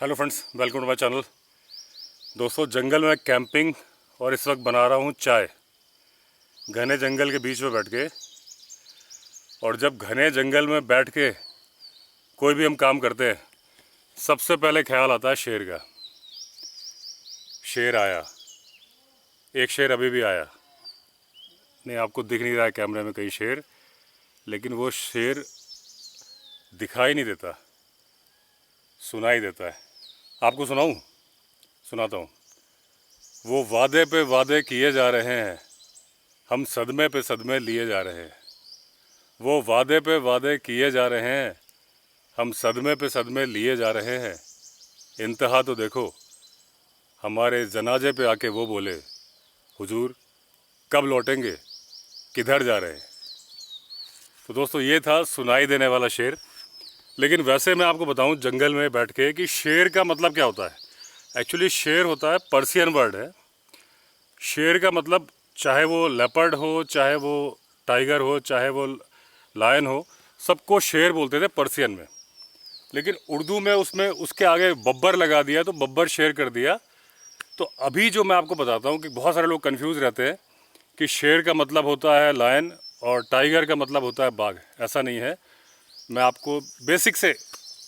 Hello friends, welcome to my channel. दोस्तों, जंगल में कैंपिंग और इस वक्त बना रहा हूँ चाय, घने जंगल के बीच में बैठ के। और जब घने जंगल में बैठ के कोई भी हम काम करते हैं, सबसे पहले ख्याल आता है शेर का। शेर आया, एक शेर अभी भी आया नहीं, आपको दिख नहीं रहा है कैमरे में कहीं शेर, लेकिन वो शेर दिखाई नहीं देता, सुनाई देता है। आपको सुनाऊं? सुनाता हूँ। वो वादे पे वादे किए जा रहे हैं, हम सदमे पे सदमे लिए जा रहे हैं। वो वादे पे वादे किए जा रहे हैं, हम सदमे पे सदमे लिए जा रहे हैं। इंतहा तो देखो, हमारे जनाजे पे आके वो बोले, हुजूर कब लौटेंगे, किधर जा रहे हैं। तो दोस्तों, ये था सुनाई देने वाला शेर। लेकिन वैसे मैं आपको बताऊं जंगल में बैठ के कि शेर का मतलब क्या होता है। एक्चुअली शेर होता है, पर्शियन वर्ड है। शेर का मतलब चाहे वो लेपर्ड हो, चाहे वो टाइगर हो, चाहे वो लायन हो, सबको शेर बोलते थे पर्शियन में। लेकिन उर्दू में उसमें उसके आगे बब्बर लगा दिया तो बब्बर शेर कर दिया। तो अभी जो मैं आपको बताता हूँ कि बहुत सारे लोग कंफ्यूज रहते हैं कि शेर का मतलब होता है लायन और टाइगर का मतलब होता है बाघ। ऐसा नहीं है। मैं आपको बेसिक से,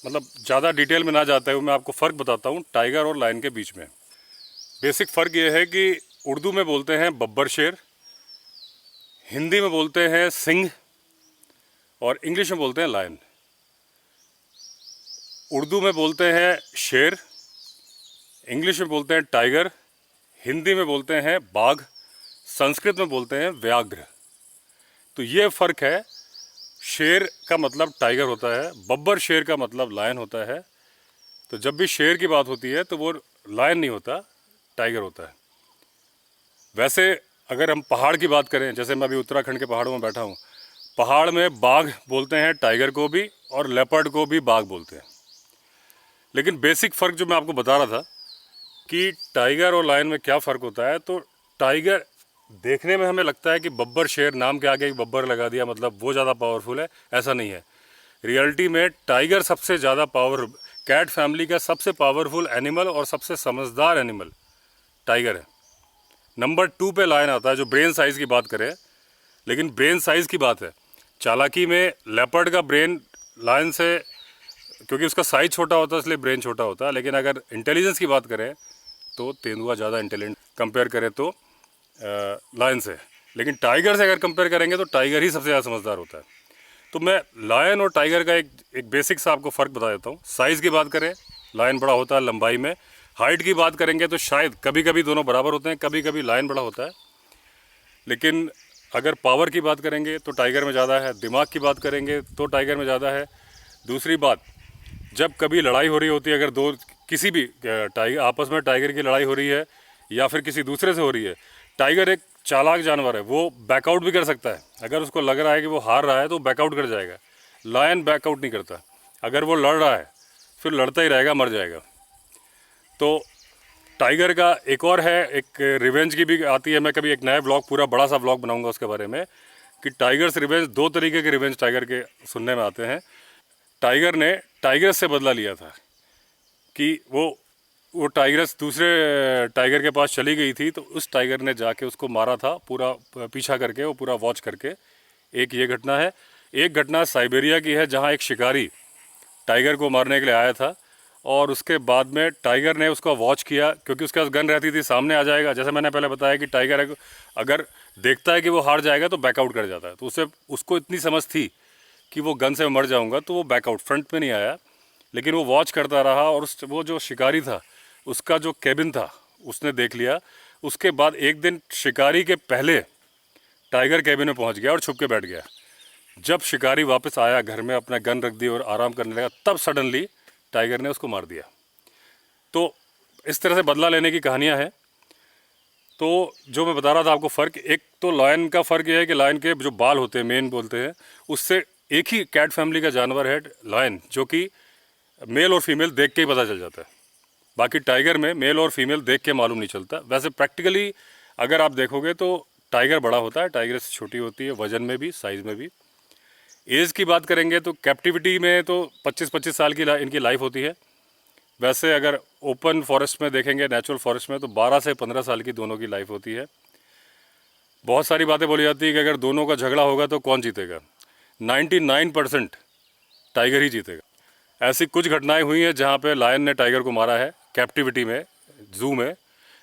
मतलब ज़्यादा डिटेल में ना जाते हुए मैं आपको फ़र्क बताता हूँ टाइगर और लायन के बीच में। बेसिक फ़र्क ये है कि उर्दू में बोलते हैं बब्बर शेर, हिंदी में बोलते हैं सिंह, और इंग्लिश में बोलते हैं लायन। उर्दू में बोलते हैं शेर, इंग्लिश में बोलते हैं टाइगर, हिंदी में बोलते हैं बाघ, संस्कृत में बोलते हैं व्याघ्र। तो ये फ़र्क है। शेर का मतलब टाइगर होता है, बब्बर शेर का मतलब लायन होता है। तो जब भी शेर की बात होती है तो वो लायन नहीं होता, टाइगर होता है। वैसे अगर हम पहाड़ की बात करें, जैसे मैं अभी उत्तराखंड के पहाड़ों में बैठा हूँ, पहाड़ में बाघ बोलते हैं टाइगर को भी और लेपर्ड को भी बाघ बोलते हैं। लेकिन बेसिक फ़र्क जो मैं आपको बता रहा था कि टाइगर और लायन में क्या फ़र्क होता है, तो टाइगर देखने में हमें लगता है कि बब्बर शेर, नाम के आगे बब्बर लगा दिया मतलब वो ज़्यादा पावरफुल है। ऐसा नहीं है। रियलिटी में टाइगर सबसे ज़्यादा कैट फैमिली का सबसे पावरफुल एनिमल और सबसे समझदार एनिमल टाइगर है। नंबर 2 पे लायन आता है, जो ब्रेन साइज़ की बात करें। लेकिन ब्रेन साइज़ की बात है, चालाकी में लेपर्ड का ब्रेन लायन से, क्योंकि उसका साइज़ छोटा होता है इसलिए ब्रेन छोटा होता है। लेकिन अगर इंटेलिजेंस की बात करें तो तेंदुआ ज़्यादा इंटेलिजेंट कंपेयर करें तो लायन से। लेकिन टाइगर से अगर कंपेयर करेंगे तो टाइगर ही सबसे ज़्यादा समझदार होता है। तो मैं लायन और टाइगर का एक बेसिक सा आपको फ़र्क बता देता हूँ। साइज़ की बात करें, लायन बड़ा होता है लंबाई में। हाइट की बात करेंगे तो शायद कभी कभी दोनों बराबर होते हैं, कभी कभी लायन बड़ा होता है। लेकिन अगर पावर की बात करेंगे तो टाइगर में ज़्यादा है, दिमाग की बात करेंगे तो टाइगर में ज़्यादा है। दूसरी बात, जब कभी लड़ाई हो रही होती है, अगर दो किसी भी टाइगर आपस में, टाइगर की लड़ाई हो रही है या फिर किसी दूसरे से हो रही है, टाइगर एक चालाक जानवर है, वो बैकआउट भी कर सकता है। अगर उसको लग रहा है कि वो हार रहा है तो बैकआउट कर जाएगा। लायन बैकआउट नहीं करता। अगर वो लड़ रहा है फिर लड़ता ही रहेगा, मर जाएगा। तो टाइगर का एक और है, एक रिवेंज की भी आती है। मैं कभी एक नया ब्लॉग, पूरा बड़ा सा ब्लॉग बनाऊंगा उसके बारे में कि टाइगर्स रिवेंज, दो तरीके के रिवेंज टाइगर के सुनने में आते हैं। टाइगर ने टाइगर से बदला लिया था कि वो टाइगर्स दूसरे टाइगर के पास चली गई थी, तो उस टाइगर ने जाके उसको मारा था, पूरा पीछा करके, वो पूरा वॉच करके। एक ये घटना है। एक घटना साइबेरिया की है, जहाँ एक शिकारी टाइगर को मारने के लिए आया था और उसके बाद में टाइगर ने उसका वॉच किया, क्योंकि उसके पास गन रहती थी, सामने आ जाएगा। जैसे मैंने पहले बताया कि टाइगर अगर देखता है कि वो हार जाएगा तो बैकआउट कर जाता है। तो उसको इतनी समझ थी कि वो गन से मर जाऊंगा, तो वो बैकआउट, फ्रंट में नहीं आया, लेकिन वो वॉच करता रहा। और वो जो शिकारी था, उसका जो केबिन था, उसने देख लिया। उसके बाद एक दिन शिकारी के पहले टाइगर केबिन में पहुंच गया और छुप के बैठ गया। जब शिकारी वापस आया घर में, अपना गन रख दी और आराम करने लगा, तब सडनली टाइगर ने उसको मार दिया। तो इस तरह से बदला लेने की कहानियां हैं। तो जो मैं बता रहा था आपको फ़र्क, एक तो लायन का फ़र्क ये है कि लायन के जो बाल होते हैं, मेन बोलते हैं, उससे एक ही कैट फैमिली का जानवर है लायन, जो कि मेल और फीमेल देख के ही पता चल जाता है। बाकी टाइगर में मेल और फीमेल देख के मालूम नहीं चलता। वैसे प्रैक्टिकली अगर आप देखोगे तो टाइगर बड़ा होता है, टाइगर से छोटी होती है, वजन में भी, साइज़ में भी। एज की बात करेंगे तो कैप्टिविटी में तो 25-25 साल की इनकी लाइफ होती है। वैसे अगर ओपन फॉरेस्ट में देखेंगे, नेचुरल फॉरेस्ट में, तो 12 से 15 साल की दोनों की लाइफ होती है। बहुत सारी बातें बोली जाती है कि अगर दोनों का झगड़ा होगा तो कौन जीतेगा। 99% टाइगर ही जीतेगा। ऐसी कुछ घटनाएं हुई हैं जहां पे लायन ने टाइगर को मारा है कैप्टिविटी में, जू में।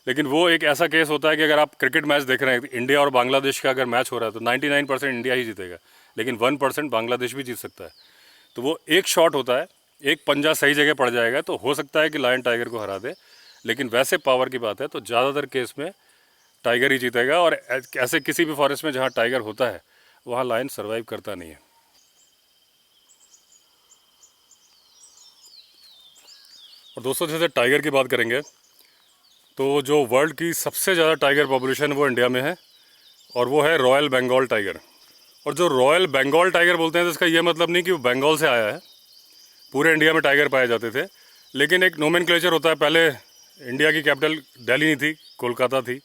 लेकिन वो एक ऐसा केस होता है कि अगर आप क्रिकेट मैच देख रहे हैं, इंडिया और बांग्लादेश का अगर मैच हो रहा है, तो 99% इंडिया ही जीतेगा, लेकिन 1% बांग्लादेश भी जीत सकता है। तो वो एक शॉट होता है, एक पंजा सही जगह पड़ जाएगा तो हो सकता है कि लायन टाइगर को हरा दे। लेकिन वैसे पावर की बात है तो ज़्यादातर केस में टाइगर ही जीतेगा। और ऐसे किसी भी फॉरेस्ट में जहाँ टाइगर होता है वहाँ लायन सर्वाइव करता नहीं है। और दोस्तों, जैसे टाइगर की बात करेंगे तो जो वर्ल्ड की सबसे ज़्यादा टाइगर पॉपुलेशन वो इंडिया में है, और वो है रॉयल बंगाल टाइगर। और जो रॉयल बंगाल टाइगर बोलते हैं तो इसका ये मतलब नहीं कि वो बंगाल से आया है। पूरे इंडिया में टाइगर पाए जाते थे, लेकिन एक नोमेनक्लेचर होता है। पहले इंडिया की कैपिटल दिल्ली नहीं थी, कोलकाता थी।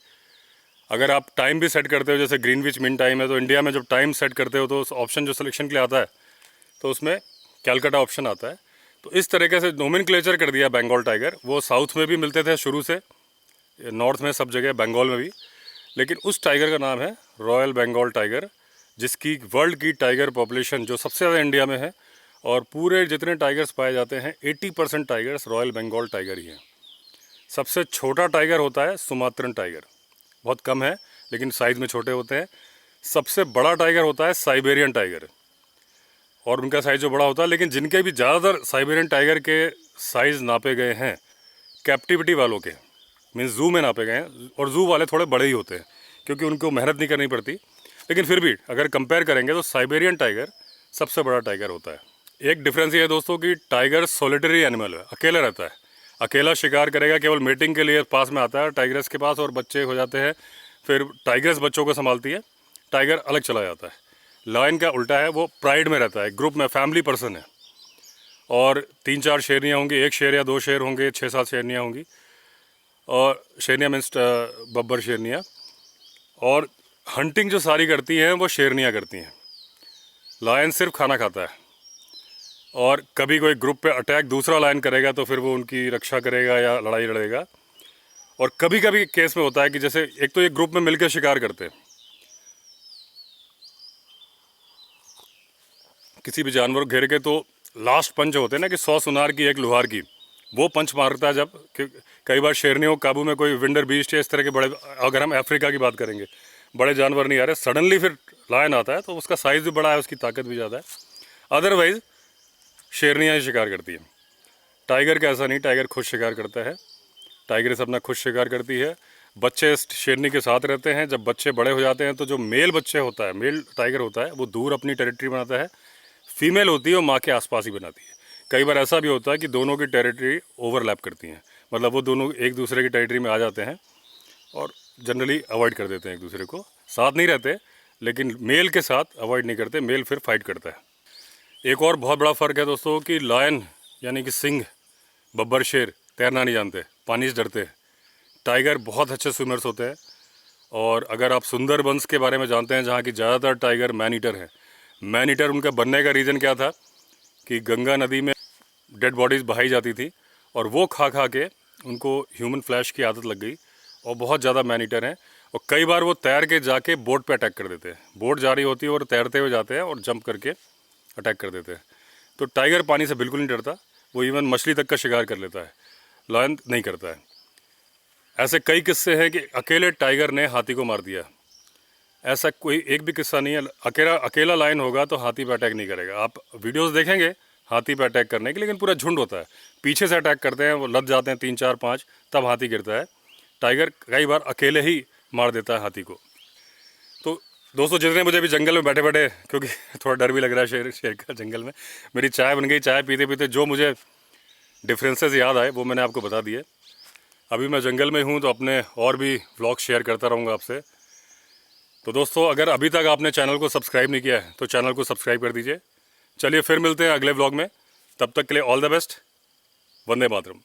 अगर आप टाइम भी सेट करते हो, जैसे ग्रीनविच मीन टाइम है, तो इंडिया में जब टाइम सेट करते हो तो उस ऑप्शन जो सिलेक्शन के लिए आता है तो उसमें कैलकाटा ऑप्शन आता है। तो इस तरीके से नोमेनक्लेचर कर दिया बंगाल टाइगर। वो साउथ में भी मिलते थे शुरू से, नॉर्थ में, सब जगह, बंगाल में भी। लेकिन उस टाइगर का नाम है रॉयल बंगाल टाइगर, जिसकी वर्ल्ड की टाइगर पॉपुलेशन जो सबसे ज़्यादा इंडिया में है। और पूरे जितने टाइगर्स पाए जाते हैं 80% टाइगर्स रॉयल बंगाल टाइगर ही हैं। सबसे छोटा टाइगर होता है सुमात्रन टाइगर, बहुत कम है लेकिन साइज़ में छोटे होते हैं। सबसे बड़ा टाइगर होता है साइबेरियन टाइगर, और उनका साइज़ जो बड़ा होता है। लेकिन जिनके भी ज़्यादातर साइबेरियन टाइगर के साइज़ नापे गए हैं कैप्टिविटी वालों के, मीन्स जू में नापे गए हैं, और जू वाले थोड़े बड़े ही होते हैं क्योंकि उनको मेहनत नहीं करनी पड़ती। लेकिन फिर भी अगर कंपेयर करेंगे तो साइबेरियन टाइगर सबसे बड़ा टाइगर होता है। एक डिफरेंस ये है दोस्तों कि टाइगर सोलिटरी एनिमल है, अकेला रहता है, अकेला शिकार करेगा। केवल मीटिंग के लिए पास में आता है टाइगर्स के पास, और बच्चे हो जाते हैं, फिर टाइगर्स बच्चों को संभालती है, टाइगर अलग चला जाता है। लायन का उल्टा है, वो प्राइड में रहता है, ग्रुप में, फैमिली पर्सन है। और 3-4 शेरनियाँ होंगी, एक शेर या 2 शेर होंगे, 6-7 शेरनियाँ होंगी। और शेरनियाँ मीन्स बब्बर शेरनियाँ। और हंटिंग जो सारी करती हैं वो शेरनियाँ करती हैं। लायन सिर्फ खाना खाता है। और कभी कोई ग्रुप पे अटैक दूसरा लायन करेगा तो फिर वो उनकी रक्षा करेगा या लड़ाई लड़ेगा। और कभी कभी केस में होता है कि जैसे एक तो ये ग्रुप में मिलकर शिकार करते हैं, किसी भी जानवर को घेर के, तो लास्ट पंच होते हैं ना कि 100 सुनार की 1 लुहार की, वो पंच मारता है। जब कई बार शेरनियों काबू में कोई विंडर बीस्ट या इस तरह के बड़े, अगर हम अफ्रीका की बात करेंगे, बड़े जानवर नहीं आ रहे, सडनली फिर लायन आता है तो उसका साइज़ भी बड़ा है, उसकी ताकत भी ज़्यादा है। अदरवाइज़ शेरनियाँ ही शिकार करती हैं। टाइगर का ऐसा नहीं, टाइगर खुद शिकार करता है। टाइगर अपना खुद शिकार करती है। बच्चे शेरनी के साथ रहते हैं। जब बच्चे बड़े हो जाते हैं तो जो मेल बच्चे होता है, मेल टाइगर होता है, वो दूर अपनी टेरिटरी बनाता है। फीमेल होती है वो माँ के आसपास ही बनाती है। कई बार ऐसा भी होता है कि दोनों की टेरिटरी ओवरलैप करती हैं, मतलब वो दोनों एक दूसरे की टेरिटरी में आ जाते हैं और जनरली अवॉइड कर देते हैं एक दूसरे को। साथ नहीं रहते, लेकिन मेल के साथ अवॉइड नहीं करते, मेल फिर फाइट करता है। एक और बहुत बड़ा फ़र्क है दोस्तों कि लायन यानी कि सिंह, बब्बर शेर तैरना नहीं जानते, पानी से डरते हैं। टाइगर बहुत अच्छे स्विमर्स होते हैं। और अगर आप सुंदरबंस के बारे में जानते हैं, जहाँ की ज़्यादातर टाइगर मैन ईटर हैं। मैन ईटर उनका बनने का रीज़न क्या था कि गंगा नदी में डेड बॉडीज़ बहाई जाती थी, और वो खा खा के उनको ह्यूमन फ्लैश की आदत लग गई, और बहुत ज़्यादा मैन ईटर हैं। और कई बार वो तैर के जाके बोट पे अटैक कर देते हैं। बोट जा रही होती है और तैरते हुए जाते हैं और जंप करके अटैक कर देते हैं। तो टाइगर पानी से बिल्कुल नहीं डरता, वो इवन मछली तक का शिकार कर लेता है, लायन नहीं करता है। ऐसे कई किस्से हैं कि अकेले टाइगर ने हाथी को मार दिया। ऐसा कोई एक भी किस्सा नहीं है। अकेला लायन होगा तो हाथी पे अटैक नहीं करेगा। आप वीडियोस देखेंगे हाथी पे अटैक करने के, लेकिन पूरा झुंड होता है, पीछे से अटैक करते हैं, वो लद जाते हैं 3, 4, 5, तब हाथी गिरता है। टाइगर कई बार अकेले ही मार देता है हाथी को। तो दोस्तों, जितने मुझे अभी जंगल में बैठे बैठे, क्योंकि थोड़ा डर भी लग रहा है शेर का जंगल में, मेरी चाय बन गई। चाय पीते पीते जो मुझे डिफरेंसेस याद आए वो मैंने आपको बता दिए। अभी मैं जंगल में हूँ तो अपने और भी व्लॉग शेयर करता रहूँगा आपसे। तो दोस्तों, अगर अभी तक आपने चैनल को सब्सक्राइब नहीं किया है तो चैनल को सब्सक्राइब कर दीजिए। चलिए फिर मिलते हैं अगले व्लॉग में, तब तक के लिए all the best. Vande Mataram.